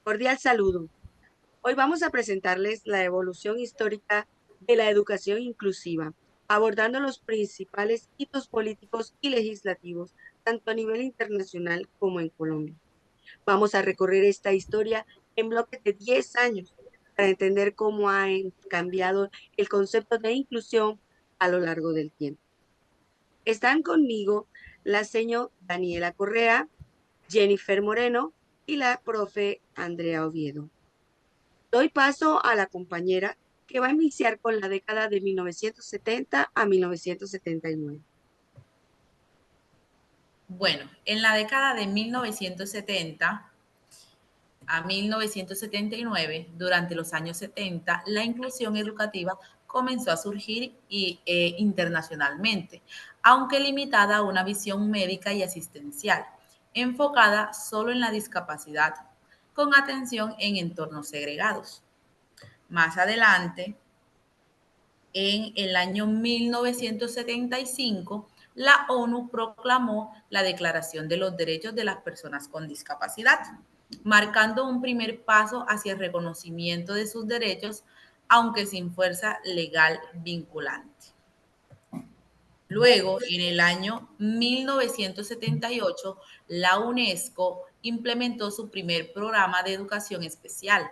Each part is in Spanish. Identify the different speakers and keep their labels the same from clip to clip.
Speaker 1: Cordial saludo. Hoy vamos a presentarles la evolución histórica de la educación inclusiva, abordando los principales hitos políticos y legislativos, tanto a nivel internacional como en Colombia. Vamos a recorrer esta historia en bloques de 10 años para entender cómo ha cambiado el concepto de inclusión a lo largo del tiempo. Están conmigo la señora Daniela Correa, Jennifer Moreno y la profe Andrea Oviedo. Doy paso a la compañera que va a iniciar con la década de 1970 a 1979.
Speaker 2: Bueno, en la década de 1970 a 1979, durante los años 70, la inclusión educativa comenzó a surgir internacionalmente, aunque limitada a una visión médica y asistencial, enfocada solo en la discapacidad, con atención en entornos segregados. Más adelante, en el año 1975, la ONU proclamó la Declaración de los Derechos de las Personas con Discapacidad, marcando un primer paso hacia el reconocimiento de sus derechos, aunque sin fuerza legal vinculante. Luego, en el año 1978, la UNESCO implementó su primer programa de educación especial,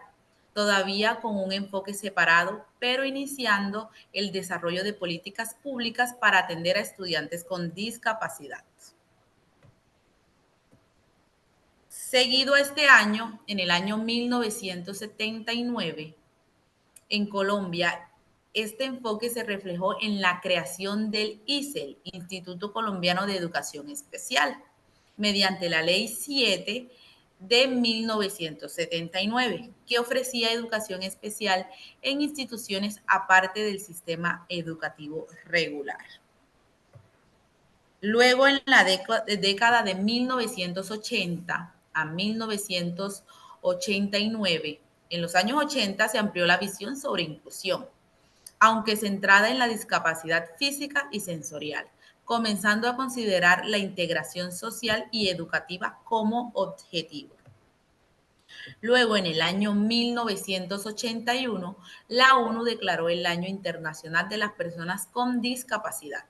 Speaker 2: todavía con un enfoque separado, pero iniciando el desarrollo de políticas públicas para atender a estudiantes con discapacidad. Seguido este año, en el año 1979, en Colombia, este enfoque se reflejó en la creación del ICEL, Instituto Colombiano de Educación Especial, mediante la Ley 7 de 1979, que ofrecía educación especial en instituciones aparte del sistema educativo regular. Luego, en la década de 1980 a 1989, en los años 80 se amplió la visión sobre inclusión, aunque centrada en la discapacidad física y sensorial, comenzando a considerar la integración social y educativa como objetivo. Luego, en el año 1981, la ONU declaró el Año Internacional de las Personas con Discapacidad,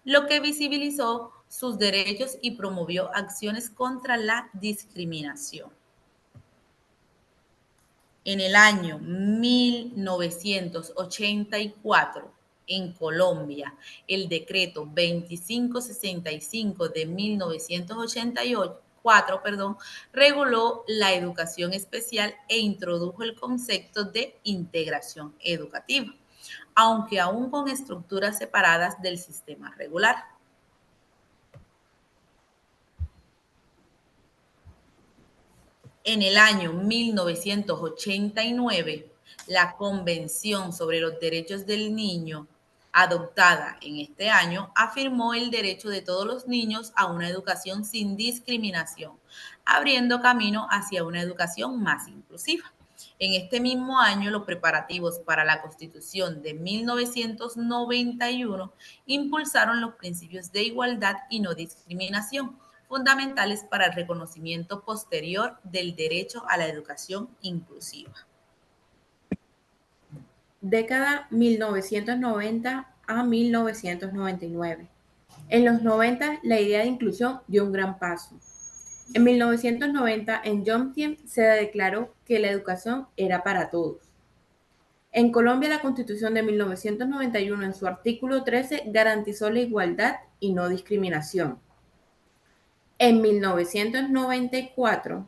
Speaker 2: lo que visibilizó sus derechos y promovió acciones contra la discriminación. En el año 1984, en Colombia, el decreto 2565 de 1984, reguló la educación especial e introdujo el concepto de integración educativa, aunque aún con estructuras separadas del sistema regular. En el año 1989, la Convención sobre los Derechos del Niño, adoptada en este año, afirmó el derecho de todos los niños a una educación sin discriminación, abriendo camino hacia una educación más inclusiva. En este mismo año, los preparativos para la Constitución de 1991 impulsaron los principios de igualdad y no discriminación, fundamentales para el reconocimiento posterior del derecho a la educación inclusiva.
Speaker 3: Década 1990 a 1999. En los 90, la idea de inclusión dio un gran paso. En 1990, en Yomtien se declaró que la educación era para todos. En Colombia, la Constitución de 1991, en su artículo 13, garantizó la igualdad y no discriminación. En 1994,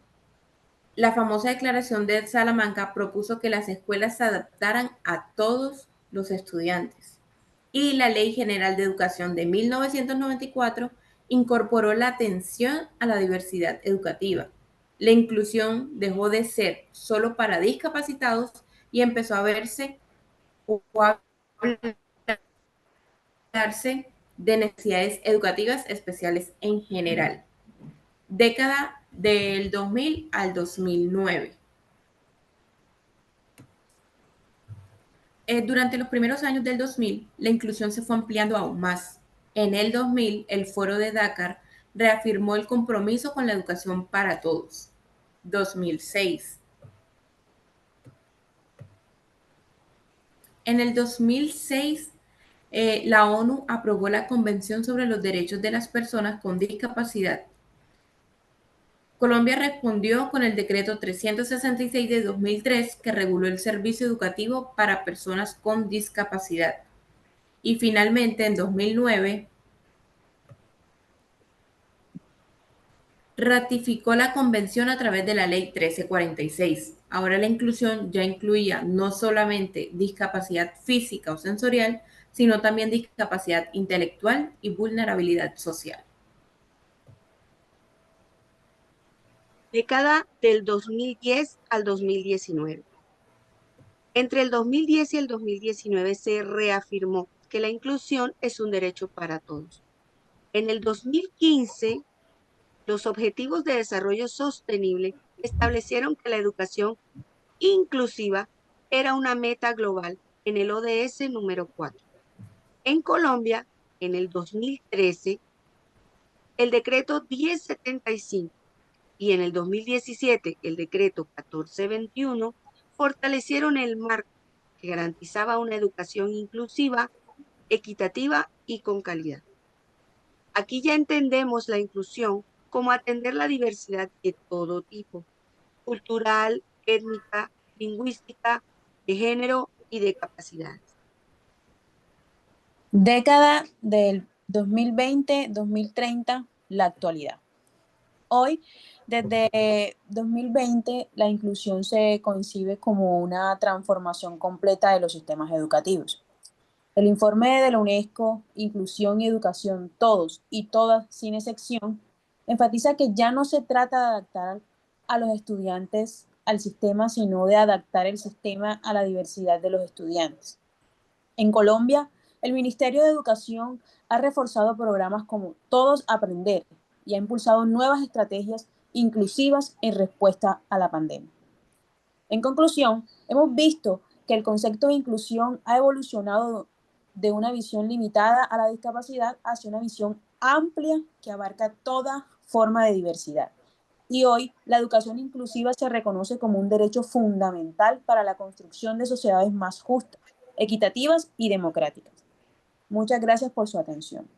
Speaker 3: la famosa Declaración de Salamanca propuso que las escuelas se adaptaran a todos los estudiantes. Y la Ley General de Educación de 1994 incorporó la atención a la diversidad educativa. La inclusión dejó de ser solo para discapacitados y empezó a verse o a hablarse de necesidades educativas especiales en general. Década del 2000 al 2009. Durante los primeros años del 2000, la inclusión se fue ampliando aún más. En el 2000, el Foro de Dakar reafirmó el compromiso con la educación para todos. 2006. En el 2006, la ONU aprobó la Convención sobre los Derechos de las Personas con Discapacidad. Colombia respondió con el decreto 366 de 2003 que reguló el servicio educativo para personas con discapacidad. Y finalmente, en 2009, ratificó la convención a través de la Ley 1346. Ahora la inclusión ya incluía no solamente discapacidad física o sensorial, sino también discapacidad intelectual y vulnerabilidad social.
Speaker 1: Década del 2010 al 2019. Entre el 2010 y el 2019 se reafirmó que la inclusión es un derecho para todos. En el 2015, los Objetivos de Desarrollo Sostenible establecieron que la educación inclusiva era una meta global en el ODS número 4. En Colombia, en el 2013, el decreto 1075 y en el 2017 el decreto 1421 fortalecieron el marco que garantizaba una educación inclusiva, equitativa y con calidad. Aquí ya entendemos la inclusión como atender la diversidad de todo tipo, cultural, étnica, lingüística, de género y de capacidades.
Speaker 4: Década del 2020-2030, la actualidad. Hoy, desde 2020, la inclusión se concibe como una transformación completa de los sistemas educativos. El informe de la UNESCO, Inclusión y Educación, todos y todas sin excepción, enfatiza que ya no se trata de adaptar a los estudiantes al sistema, sino de adaptar el sistema a la diversidad de los estudiantes. En Colombia, el Ministerio de Educación ha reforzado programas como Todos Aprender y ha impulsado nuevas estrategias inclusivas en respuesta a la pandemia. En conclusión, hemos visto que el concepto de inclusión ha evolucionado de una visión limitada a la discapacidad hacia una visión amplia que abarca toda forma de diversidad. Y hoy la educación inclusiva se reconoce como un derecho fundamental para la construcción de sociedades más justas, equitativas y democráticas. Muchas gracias por su atención.